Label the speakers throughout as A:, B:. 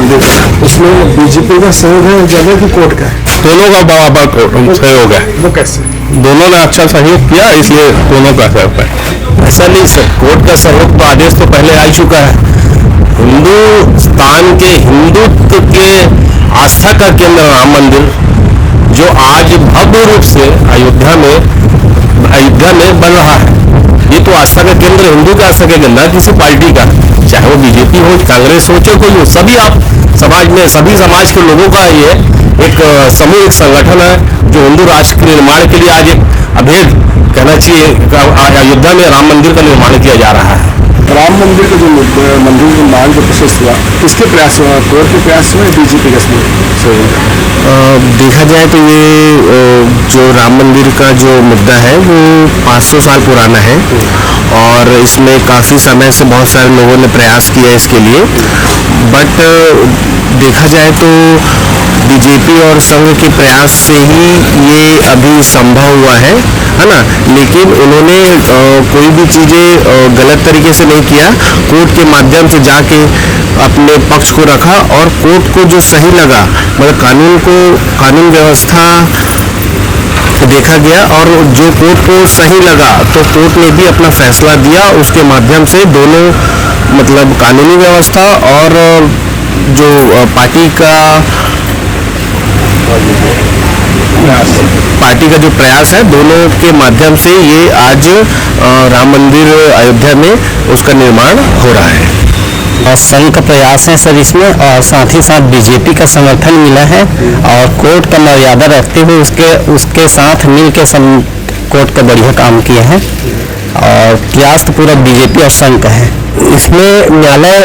A: मंदिर, उसमें बीजेपी का सहयोग है ज़्यादा कि कोर्ट का है?
B: दोनों का बराबर सहयोग है।
A: वो कैसे?
B: दोनों ने अच्छा सहयोग किया, इसलिए दोनों का सहयोग है।
C: ऐसा नहीं सर, कोर्ट का सहयोग तो आदेश तो पहले आ चुका है। हिंदुस्तान के हिंदुत्व के आस्था का केंद्र राम मंदिर, जो आज भव्य रूप से अयोध्या में बन रहा है, ये तो आस्था का केंद्र हिंदू का आस्था का केंद्र, किसी पार्टी का, चाहे वो बीजेपी हो, कांग्रेस हो, चाहे कोई हो, सभी आप समाज में सभी समाज के लोगों का ये एक सामूहिक संगठन है जो हिंदू राष्ट्र के निर्माण के लिए आज एक अभेद कहना चाहिए अयोध्या में राम मंदिर का निर्माण किया जा रहा है।
A: राम मंदिर का जो मंदिर निर्माण जो प्रोसेस हुआ, किसके प्रयास हुआ? कोर्ट के प्रयास हुए, बीजेपी का सहयोग?
C: देखा जाए तो ये जो राम मंदिर का जो मुद्दा है वो 500 साल पुराना है और इसमें काफ़ी समय से बहुत सारे लोगों ने प्रयास किया इसके लिए, बट देखा जाए तो बीजेपी और संघ के प्रयास से ही ये अभी संभव हुआ है ना। लेकिन उन्होंने कोई भी चीज़ें गलत तरीके से नहीं किया, कोर्ट के माध्यम से जाके अपने पक्ष को रखा और कोर्ट को जो सही लगा, मतलब कानून व्यवस्था देखा गया और जो कोर्ट को सही लगा तो कोर्ट ने भी अपना फैसला दिया। उसके माध्यम से दोनों मतलब कानूनी व्यवस्था और जो पार्टी का जो प्रयास है, दोनों के माध्यम से ये आज राम मंदिर अयोध्या में उसका निर्माण हो रहा है।
D: और संघ का प्रयास है सर इसमें, और साथ ही साथ बीजेपी का समर्थन मिला है और कोर्ट का मर्यादा रखते हुए उसके साथ मिल के कोर्ट का बढ़िया काम किया है और प्रयास तो पूरा बीजेपी और संघ का है। इसमें न्यायालय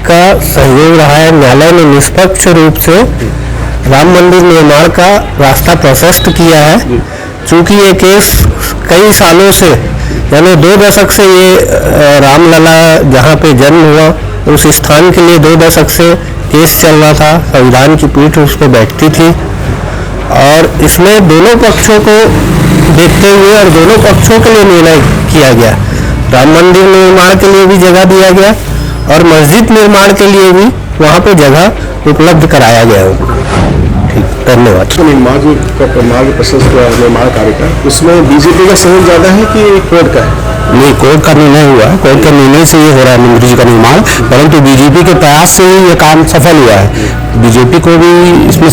D: का सहयोग रहा है। न्यायालय ने निष्पक्ष रूप से राम मंदिर निर्माण का रास्ता प्रशस्त किया है। चूँकि ये केस कई सालों से, यानी 2 दशक से ये रामलला जहाँ पे जन्म हुआ उस स्थान के लिए 2 दशक से केस चल रहा था। संविधान की पीठ उस पर बैठती थी और इसमें दोनों पक्षों को देखते हुए और दोनों पक्षों के लिए निर्णय किया गया। राम मंदिर निर्माण के लिए भी जगह दिया गया और मस्जिद निर्माण के लिए भी वहाँ पे जगह उपलब्ध कराया गया। ठीक, धन्यवाद।
A: निर्माण प्रशस्त निर्माण कार्य का, उसमें बीजेपी का सहयोग ज़्यादा है कि कोर्ट का है?
D: नहीं, कोर्ट का निर्णय हुआ है। कोर्ट के निर्णय से ये हो रहा है मंदिर जी का निर्माण, परंतु बीजेपी के प्रयास से ही ये काम सफल हुआ है। बीजेपी को भी इसमें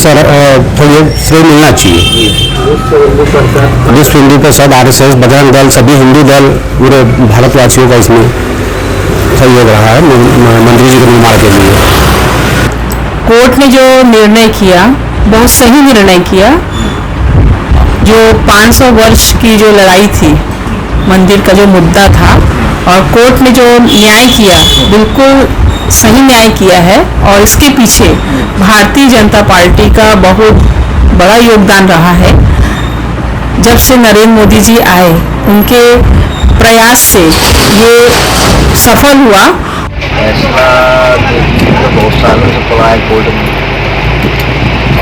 D: थोड़ी श्रेय मिलना चाहिए। विश्व हिंदू परिषद, RSS, बजरंग दल, सभी हिंदू दल, पूरे भारतवासियों का इसमें सहयोग रहा है मंदिर जी के निर्माण के लिए।
E: कोर्ट ने जो निर्णय किया बहुत सही निर्णय किया। जो 500 वर्ष की जो लड़ाई थी, मंदिर का जो मुद्दा था, और कोर्ट ने जो न्याय किया बिल्कुल सही न्याय किया है और इसके पीछे भारतीय जनता पार्टी का बहुत बड़ा योगदान रहा है। जब से नरेंद्र मोदी जी आए, उनके प्रयास से ये सफल हुआ।
F: फैसला तो बहुत सालों से पड़ा है कोर्ट में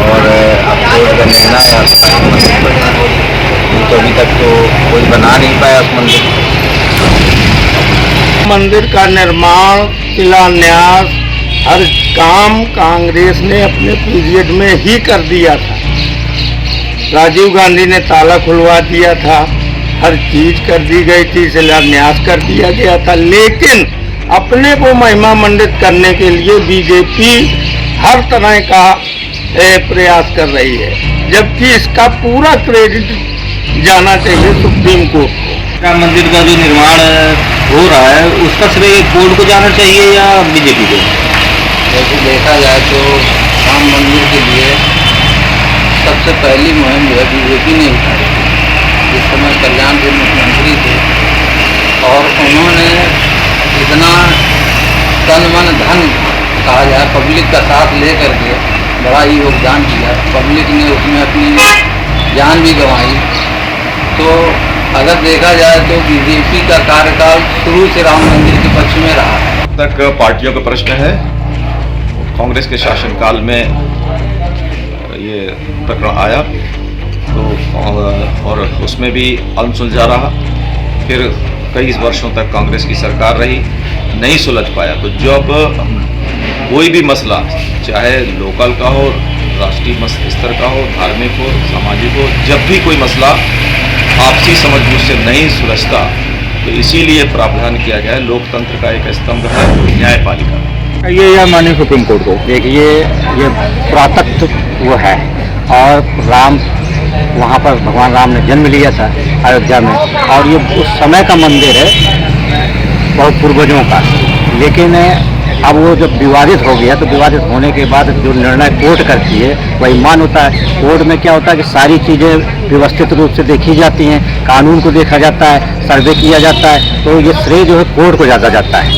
F: और अब कोर्ट का निर्णय तो अभी तक तो कोई बना नहीं पाया उस
G: मंदिर का निर्माण, शिलान्यास, हर काम कांग्रेस ने अपने पीरियड में ही कर दिया था। राजीव गांधी ने ताला खुलवा दिया था, हर चीज कर दी गई थी, शिलान्यास कर दिया गया था। लेकिन अपने को महिमा मंडित करने के लिए बीजेपी हर तरह का प्रयास कर रही है, जबकि इसका पूरा क्रेडिट जाना चाहिए सुप्रीम कोर्ट को।
F: राम मंदिर का जो निर्माण हो रहा है उसका श्रेय कोर्ट को जाना चाहिए या बीजेपी को? जैसे देखा जाए तो राम मंदिर के लिए सबसे पहली मुहिम जो है बीजेपी ने उठाई। जिस समय कल्याण जी मुख्यमंत्री थे और उन्होंने इतना तन मन धन कहा जाए पब्लिक का साथ ले करके बड़ा ही योगदान किया। पब्लिक ने उसमें अपनी जान भी गंवाई। तो अगर देखा जाए तो बीजेपी का कार्यकाल शुरू से राम मंदिर के पक्ष में रहा है।
H: तक पार्टियों का प्रश्न है। कांग्रेस के शासनकाल में ये प्रकरण आया तो और उसमें भी अनसुलझा रहा। फिर कई वर्षों तक कांग्रेस की सरकार रही, नहीं सुलझ पाया। तो जब कोई भी मसला, चाहे लोकल का हो, राष्ट्रीय स्तर का हो, धार्मिक हो, सामाजिक हो, जब भी कोई मसला आपसी समझ बूझ से नहीं सुलझता तो इसीलिए प्रावधान किया गया है। लोकतंत्र का एक स्तंभ है न्यायपालिका।
F: ये माननीय सुप्रीम कोर्ट को देखिए, ये पुरातत्व वो है और राम वहाँ पर भगवान राम ने जन्म लिया था अयोध्या में, और ये उस समय का मंदिर है बहुत पूर्वजों का। लेकिन अब वो जब विवादित हो गया तो विवादित होने के बाद जो निर्णय कोर्ट करती है वही मान होता है। कोर्ट में क्या होता है कि सारी चीज़ें व्यवस्थित रूप से देखी जाती हैं, कानून को देखा जाता है, सर्वे किया जाता है, तो ये श्रेय जो है कोर्ट को ज़्यादा जाता है।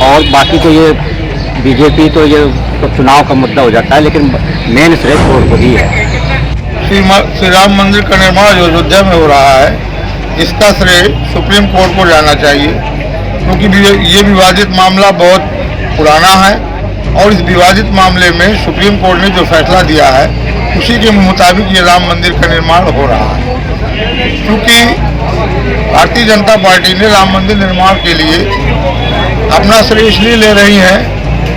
F: और बाकी तो ये बीजेपी तो ये तो चुनाव का मुद्दा हो जाता है, लेकिन मेन श्रेय कोर्ट को ही है।
G: श्री राम मंदिर का निर्माण जो अयोध्या में हो रहा है, इसका श्रेय सुप्रीम कोर्ट को जाना चाहिए, क्योंकि ये विवादित मामला बहुत पुराना है और इस विवादित मामले में सुप्रीम कोर्ट ने जो फैसला दिया है उसी के मुताबिक ये राम मंदिर का निर्माण हो रहा है। क्योंकि भारतीय जनता पार्टी ने राम मंदिर निर्माण के लिए अपना श्रेय इसलिए ले रही है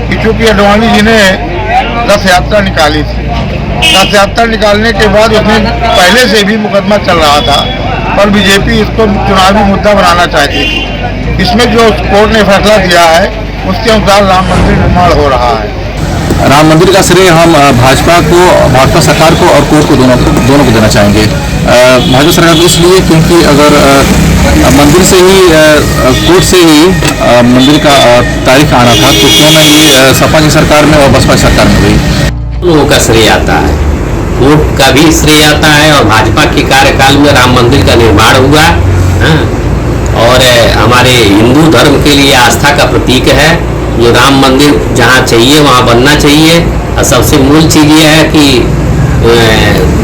G: कि चूँकि अडवाणी जी ने रथ यात्रा निकाली थी। रथ यात्रा निकालने के बाद उसमें पहले से भी मुकदमा चल रहा था, पर बीजेपी इसको चुनावी मुद्दा बनाना चाहती थी। इसमें जो कोर्ट ने फैसला दिया है उसके अनुसार राम मंदिर निर्माण हो रहा है।
B: राम मंदिर का श्रेय हम भाजपा सरकार को और कोर्ट को दोनों को देना चाहेंगे। भाजपा सरकार को इसलिए क्योंकि अगर मंदिर से ही कोर्ट से ही मंदिर का तारीख आना था तो क्यों ना ये सपा की सरकार में और बसपा की सरकार में हुई।
D: लोगों का श्रेय आता है, कोर्ट का भी श्रेय आता है और भाजपा के कार्यकाल में राम मंदिर का निर्माण हुआ। और हमारे हिंदू धर्म के लिए आस्था का प्रतीक है। जो राम मंदिर जहाँ चाहिए वहाँ बनना चाहिए। और सबसे मूल चीज़ ये है कि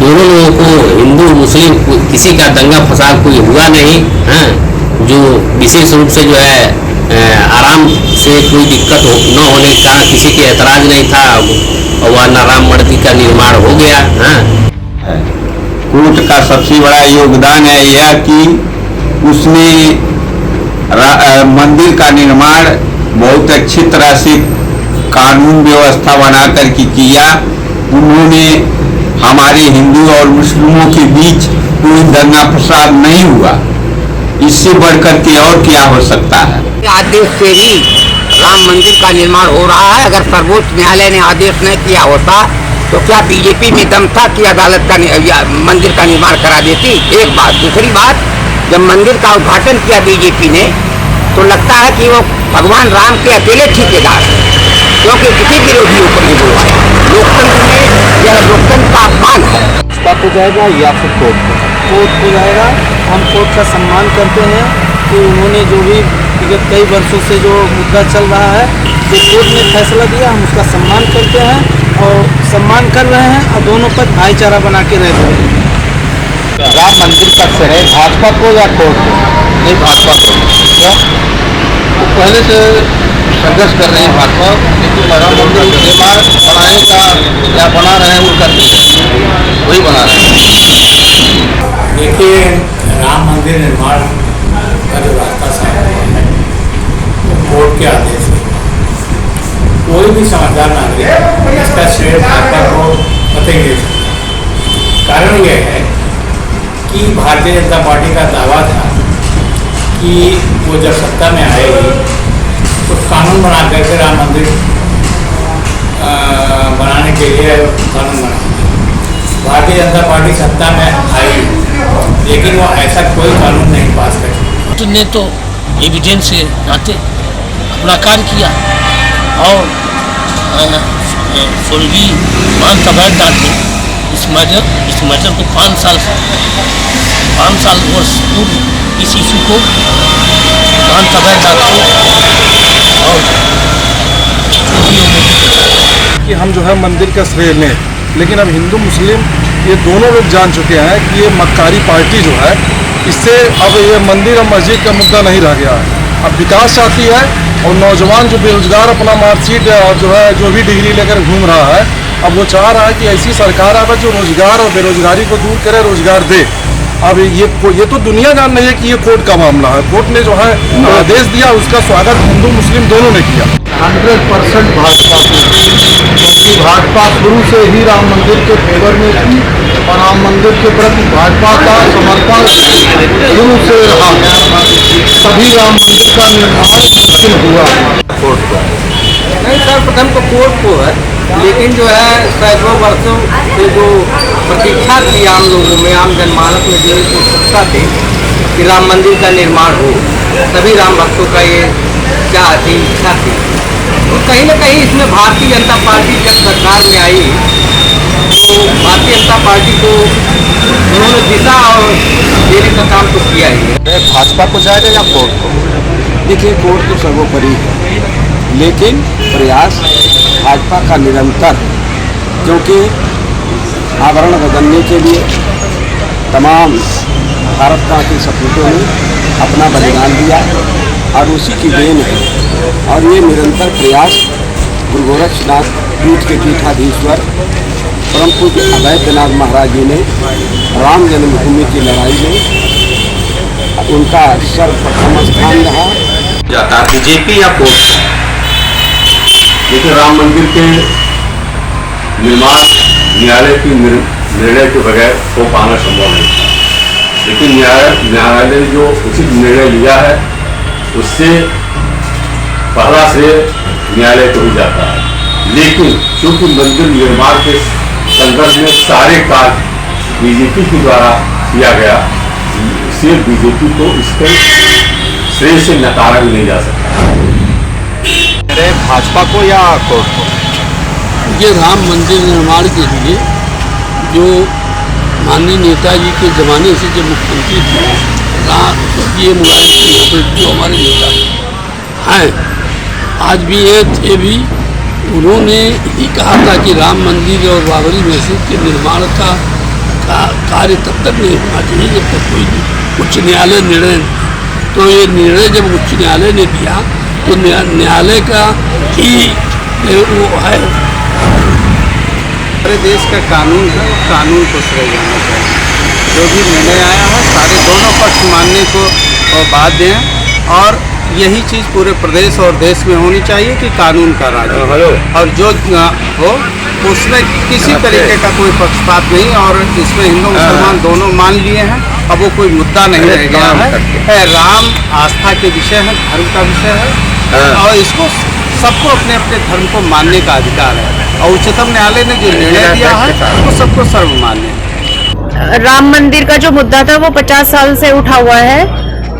D: दोनों लोगों को, हिंदू मुस्लिम, किसी का दंगा फसाद कोई हुआ नहीं। जो विशेष रूप से जो है आराम से कोई दिक्कत न होने के कारण किसी के ऐतराज नहीं था और वह राम मंदिर का निर्माण हो गया।
I: कोर्ट का सबसे बड़ा योगदान है यह कि उसने मंदिर का निर्माण बहुत अच्छी तरह से कानून व्यवस्था बना करके किया। उन्होंने हमारे हिंदू और मुस्लिमों के बीच कोई दंगा फसाद नहीं हुआ। इससे बढ़कर के और क्या हो सकता है।
J: आदेश से ही राम मंदिर का निर्माण हो रहा है। अगर सर्वोच्च न्यायालय ने आदेश नहीं किया होता तो क्या बीजेपी में दम था कि अदालत का मंदिर का निर्माण करा देती? एक बात। दूसरी बात, जब मंदिर का उद्घाटन किया बीजेपी ने तो लगता है कि वो भगवान राम के अकेले ठेकेदार, क्योंकि किसी विरोधियों को नहीं बुलवाया। लोकतंत्र में यह लोकतंत्र का अपमान है।
F: बात हो जाएगा या फिर कोर्ट हो जाएगा। हम कोर्ट का सम्मान करते हैं कि उन्होंने जो भी विगत कई वर्षों से जो मुद्दा चल रहा है, जो कोर्ट ने फैसला दिया, हम उसका सम्मान करते हैं और सम्मान कर रहे हैं और दोनों पर भाईचारा बना के रह रहे हैं।
G: राम मंदिर का श्रेय भाजपा को या कोर्ट को? नहीं, भाजपा को। क्यों? तो पहले से संघर्ष कर रहे हैं भाजपा, लेकिन राम मंदिर निर्माण बनाने का या बना रहे हैं वो कर वही बना रहे हैं।
K: देखिए, राम मंदिर निर्माण का जो रास्ता साफ हुआ है वो कोर्ट के आदेश से कोई भी समझदार नागरिक इसका श्रेय भाजपा को कतई नहीं सकता। कारण यह है कि भारतीय जनता पार्टी का दावा था कि वो जब सत्ता में आएगी तो कानून बना करके राम मंदिर बनाने के लिए कानून बनाएगी। भारतीय जनता पार्टी सत्ता में आई, लेकिन वो ऐसा कोई कानून नहीं पास कर
L: ने तो एविडेंस के नाते अपना कार्य किया और स्वर्गीय मान तबैदार ने इस मैटर को 5 साल वर्ष पूर्व इस इशू को मान तबैदार और
A: कि हम जो है मंदिर का श्रेय लें, लेकिन अब हिंदू मुस्लिम ये दोनों लोग जान चुके हैं कि ये मक्कारी पार्टी जो है, इससे अब ये मंदिर और मस्जिद का मुद्दा नहीं रह गया है। अब विकास चाहती है और नौजवान जो बेरोजगार अपना मार्कशीट और जो है जो भी डिग्री लेकर घूम रहा है, अब वो चाह रहा है कि ऐसी सरकार आवे जो रोजगार और बेरोजगारी को दूर करे, रोजगार दे। अब ये तो दुनिया जान रही है कि ये कोर्ट का मामला है। कोर्ट ने जो है आदेश दिया, उसका स्वागत हिंदू मुस्लिम दोनों ने किया।
G: 100% भाजपा की, क्योंकि भाजपा शुरू से ही राम मंदिर के फेवर में थी और राम मंदिर के प्रति भाजपा का समर्पण शुरू से रहा। तभी राम मंदिर का निर्माण मुमकिन हुआ।
F: कोर्ट को नहीं, सर्वप्रथम तो कोर्ट को है, लेकिन जो है सैकड़ों वर्षों से जो प्रतीक्षा थी आम लोगों में, आम जनमानस में जो उत्सुकता थी कि राम मंदिर का निर्माण हो, सभी राम भक्तों का ये चाह थी, इच्छा थी। तो कहीं ना कहीं इसमें भारतीय जनता पार्टी जब सरकार में आई तो भारतीय जनता पार्टी को उन्होंने दिशा और देने का काम तो किया ही है।
G: भाजपा को जाएगा या कोर्ट को?
M: देखिए, कोर्ट तो सर्वोपरि है, लेकिन प्रयास भाजपा का निरंतर, क्योंकि आवरण बदलने के लिए तमाम भारत का के सपूतों ने अपना बलिदान दिया और उसी की देन है। और ये निरंतर प्रयास गुरु गोरक्षनाथ पीठ के पीठाधीश्वर परम पूज्य अवैधनाथ महाराज जी ने राम जन्मभूमि की लड़ाई में उनका सर्वप्रथम स्थान रहा।
H: जाता बीजेपी या कोर्ट, लेकिन राम मंदिर के निर्माण न्यायालय की निर्णय के बगैर हो पाना संभव नहीं। लेकिन न्यायालय ने जो उचित निर्णय लिया है उससे पहला श्रेय न्यायालय को ही जाता है। लेकिन क्योंकि मंदिर निर्माण के संदर्भ में सारे कार्य बीजेपी के द्वारा किया गया, इसलिए बीजेपी को इसके श्रेय से नकारा भी नहीं जा सकता।
G: भाजपा को या कोर्ट को?
N: ये राम मंदिर निर्माण के लिए जो माननीय नेताजी के ज़माने से जब मुख्यमंत्री थे ये मुलायम जो हमारे नेता हैं, आज भी ये थे भी, उन्होंने ही कहा था कि राम मंदिर और बाबरी मस्जिद के निर्माण का कार्य तब तक नहीं होना चाहिए जब तक कोई उच्च न्यायालय निर्णय। तो ये निर्णय जब उच्च न्यायालय ने दिया तो न्यायालय का ही वो है।
F: हमारे देश का कानून है, कानून को श्रेय जाना चाहिए। जो भी निर्णय आया है सारे दोनों पक्ष मानने को बाध्य हैं और यही चीज़ पूरे प्रदेश और देश में होनी चाहिए कि कानून का राज और जो हो उसमें किसी तरीके का कोई पक्षपात नहीं। और इसमें हिंदू मुसलमान दोनों मान लिए हैं, अब वो कोई मुद्दा नहीं रह गया है। राम आस्था के विषय है, धर्म का विषय है और इसको सबको अपने अपने धर्म को मानने का अधिकार है। और उच्चतम न्यायालय ने जो निर्णय दिया है वो सबको सर्वमान्य है।
O: राम मंदिर का जो मुद्दा था वो 50 साल से उठा हुआ है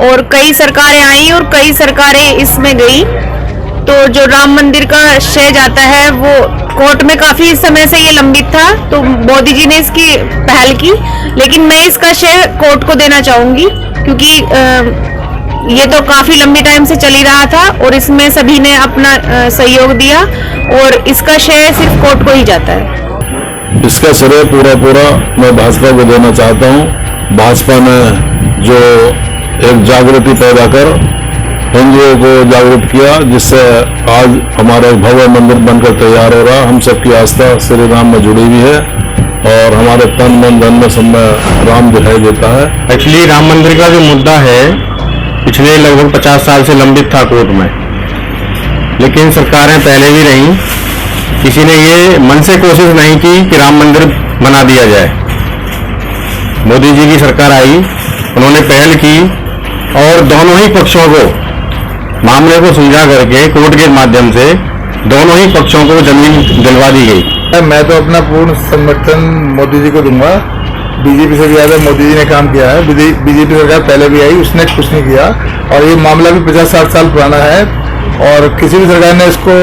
O: और कई सरकारें आई और कई सरकारें इसमें गई। तो जो राम मंदिर का श्रेय जाता है वो कोर्ट में काफी समय से ये लंबित था, तो मोदी जी ने इसकी पहल की, लेकिन मैं इसका श्रेय कोर्ट को देना चाहूंगी क्योंकि ये तो काफी लंबी टाइम से चल ही रहा था और इसमें सभी ने अपना सहयोग दिया और इसका श्रेय सिर्फ कोर्ट को ही जाता है।
P: इसका श्रेय पूरा मैं भाजपा को देना चाहता हूँ। भाजपा ने जो एक जागृति पैदा कर हिंदुओं को जागरूक किया, जिससे आज हमारा भव्य मंदिर बनकर तैयार हो रहा। हम सबकी आस्था श्री राम में जुड़ी हुई है और हमारे तन मन धन में सब में राम दिखाई देता है।
C: एक्चुअली राम मंदिर का जो मुद्दा है पिछले लगभग 50 साल से लंबित था कोर्ट में, लेकिन सरकारें पहले भी रहीं, किसी ने ये मन से कोशिश नहीं की कि राम मंदिर बना दिया जाए। मोदी जी की सरकार आई, उन्होंने पहल की और दोनों ही पक्षों को मामले को सुलझा करके कोर्ट के माध्यम से दोनों ही पक्षों को जमीन दिलवा दी गई।
A: मैं तो अपना पूर्ण समर्थन मोदी जी को दूंगा। बीजेपी से भी ज्यादा मोदी जी ने काम किया है। बीजेपी सरकार पहले भी आई, उसने कुछ नहीं किया और ये मामला भी 50-60 साल पुराना है और किसी भी सरकार ने इसको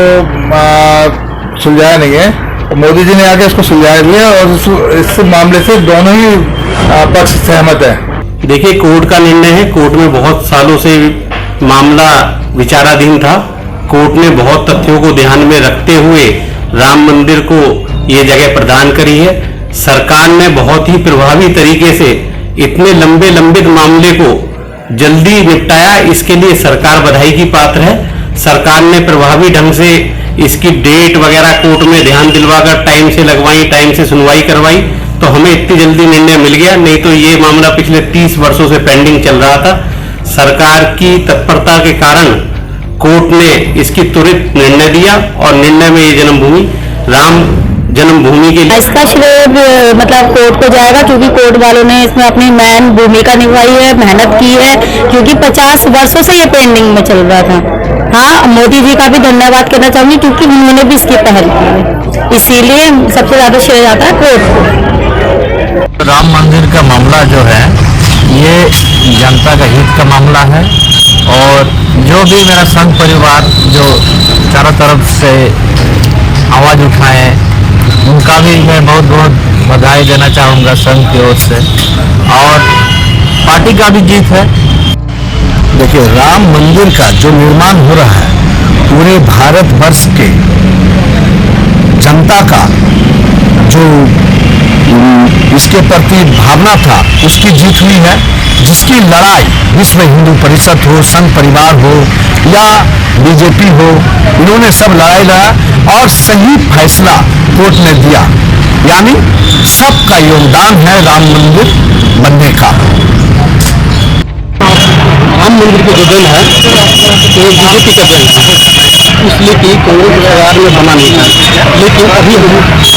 A: सुलझाया नहीं है। मोदी जी ने आके इसको सुलझा दिया और इस मामले से दोनों ही पक्ष सहमत है।
C: देखिए, कोर्ट का निर्णय है। कोर्ट में बहुत सालों से मामला विचाराधीन था। कोर्ट ने बहुत तथ्यों को ध्यान में रखते हुए राम मंदिर को ये जगह प्रदान करी है। सरकार ने बहुत ही प्रभावी तरीके से इतने लंबे लंबित मामले को जल्दी निपटाया, इसके लिए सरकार बधाई की पात्र है। सरकार ने प्रभावी ढंग से इसकी डेट वगैरह कोर्ट में ध्यान दिलवाकर टाइम से लगवाई, टाइम से सुनवाई करवाई,
Q: तो हमें इतनी जल्दी निर्णय मिल गया, नहीं तो ये मामला पिछले 30 वर्षों से पेंडिंग चल रहा था। सरकार की तत्परता के कारण कोर्ट ने इसकी त्वरित निर्णय दिया और निर्णय में ये जन्मभूमि राम जन्मभूमि के लिए
R: इसका श्रेय मतलब कोर्ट को जाएगा, क्योंकि कोर्ट वालों ने इसमें अपनी मेन भूमिका निभाई है, मेहनत की है, क्योंकि 50 वर्षों से ये पेंडिंग में चल रहा था। हाँ, मोदी जी का भी धन्यवाद करना चाहूंगी, क्योंकि उन्होंने भी इसकी पहल की है, इसीलिए सबसे ज्यादा श्रेय जाता है कोर्ट को।
S: राम मंदिर का मामला जो है ये जनता का हित का मामला है, और जो भी मेरा संघ परिवार जो चारों तरफ से आवाज उठाए उनका भी मैं बहुत बहुत बधाई देना चाहूँगा संघ की ओर से, और पार्टी का भी जीत है।
C: देखिए, राम मंदिर का जो निर्माण हो रहा है पूरे भारतवर्ष के जनता का जो इसके प्रति भावना था उसकी जीत हुई है, जिसकी लड़ाई विश्व हिंदू परिषद हो, संघ परिवार हो या बीजेपी हो, इन्होंने सब लड़ाई लड़ा और सही फैसला कोर्ट ने दिया, यानी सबका योगदान है राम मंदिर बनने का।
S: राम मंदिर का जो दिन है तो ये बीजेपी का दिन है, इसलिए कि कांग्रेस सरकार में बना नहीं था, लेकिन अभी हम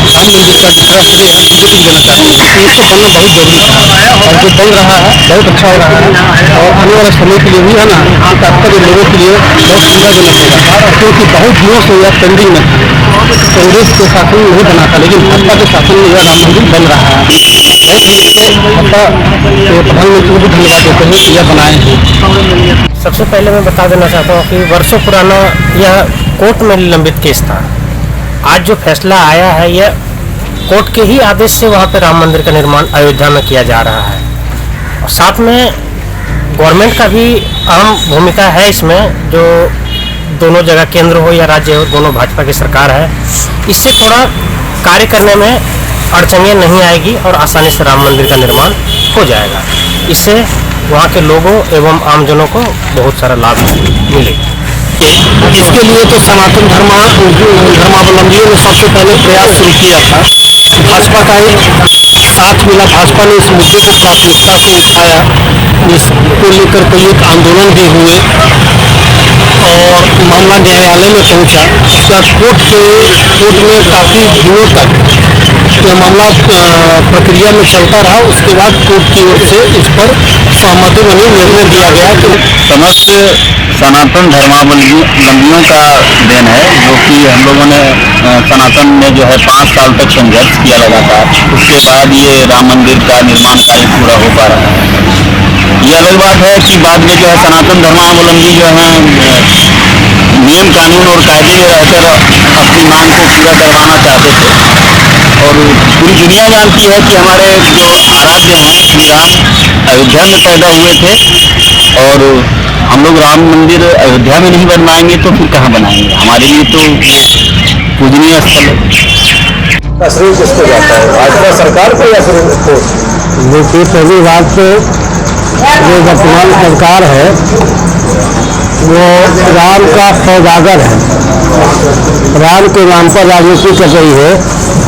S: राम मंदिर का ट्रस्ट जो है बीजेपी देना चाहते हैं, तो इसको बनना बहुत जरूरी है और जो बन रहा है बहुत अच्छा हो रहा है, और आने वाले समय के लिए भी है ना आपका लोगों के लिए बहुत सुविधाजनक होगा, क्योंकि बहुत दिनों से यह पेंडिंग में था। कांग्रेस के शासन नहीं बना था, लेकिन भाजपा के शासन में यह राम मंदिर बन रहा है। भाजपा के प्रधानमंत्री को भी धन्यवाद देते हैं कि यह बनाए हैं।
T: सबसे पहले मैं बता देना चाहता हूँ कि वर्षों पुराना यह कोर्ट में लंबित केस था। आज जो फैसला आया है यह कोर्ट के ही आदेश से वहाँ पे राम मंदिर का निर्माण अयोध्या में किया जा रहा है, और साथ में गवर्नमेंट का भी अहम भूमिका है इसमें, जो दोनों जगह केंद्र हो या राज्य हो, दोनों भाजपा की सरकार है। इससे थोड़ा कार्य करने में अड़चनें नहीं आएगी और आसानी से राम मंदिर का निर्माण हो जाएगा। इससे वहाँ के लोगों एवं आमजनों को बहुत सारा लाभ मिलेगा।
S: इसके लिए तो सनातन धर्मावलंबियों ने सबसे पहले प्रयास शुरू किया था, भाजपा का ही साथ मिला, भाजपा ने इस मुद्दे को प्राथमिकता से उठाया, इसको लेकर कई एक आंदोलन भी हुए और मामला न्यायालय में पहुंचा। कोर्ट में काफ़ी दिनों तक यह मामला प्रक्रिया में चलता रहा, उसके बाद कोर्ट की ओर से इस पर सहमति बनी, निर्णय दिया गया कि
B: समस्त सनातन धर्मावलंबियों का देन है, जो कि हम लोगों ने सनातन में जो है 5 साल तक संघर्ष किया लगातार, उसके बाद ये राम मंदिर का निर्माण कार्य पूरा हो पा रहा है। ये अलग बात है कि बाद में जो है सनातन धर्मावलंबी जो है नियम कानून और कायदे में रहकर अपनी मांग को पूरा करवाना चाहते थे, और पूरी दुनिया जानती है कि हमारे जो आराध्य हैं श्री राम अयोध्या में पैदा हुए थे, और हम लोग राम मंदिर अयोध्या में नहीं बनवाएंगे तो फिर कहाँ बनाएंगे? हमारे लिए तो पूजनीय स्थल है।
C: श्रेय किसको जाता है, भाजपा सरकार को या फिर कोर्ट? देखिए, पहली बात तो जो वर्तमान सरकार है वो राम का सौदागर है, राम के नाम पर राजनीति कर रही है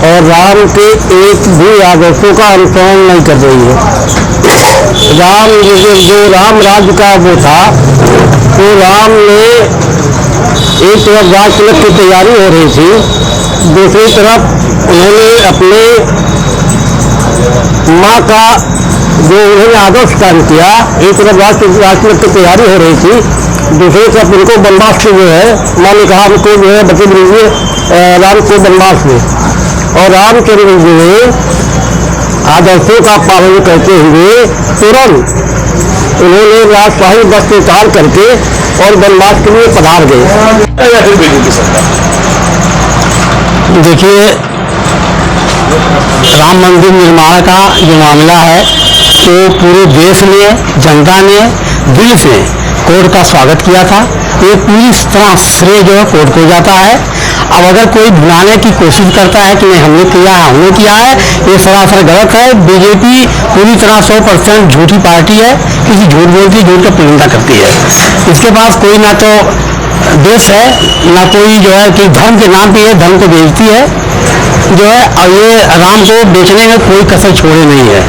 C: और राम के एक भी आदर्शों का अनुसरण नहीं कर रही है। जो राम राज्य का वो था, तो राम ने एक तरफ राजतिलक की तैयारी हो रही थी, दूसरी तरफ उन्होंने अपने माँ का जो उन्होंने आदर्श कार्य किया, एक तरफ राजतिलक की तैयारी हो रही थी, दूसरी तरफ उनको वनवास जो है, माँ ने कहा हमको जो है बच्चे दीजिए राम को वनवास में, और रामचंद्र जी ने आदर्शों का पालन करते हुए तुरंत उन्होंने राजशाही वस्त्र उतार करके और वनवास के लिए पधार गए। देखिए, राम मंदिर निर्माण का जो मामला है तो पूरे देश ने, जनता ने दिल से कोर्ट का स्वागत किया था। ये पूरी तरह श्रेय जो है कोर्ट को जाता है। अब अगर कोई भुलाने की कोशिश करता है कि नहीं हमने किया है, ये सरासर गलत है। बीजेपी पूरी तरह 100% झूठी पार्टी है, किसी झूठ बोलती झूठ का पुलिंदा करती है। इसके पास कोई ना तो
S: देश है, ना कोई जो है कि धर्म के नाम पे ये धर्म को बेचती है जो है, और ये राम को बेचने में कोई कसर छोड़े नहीं है।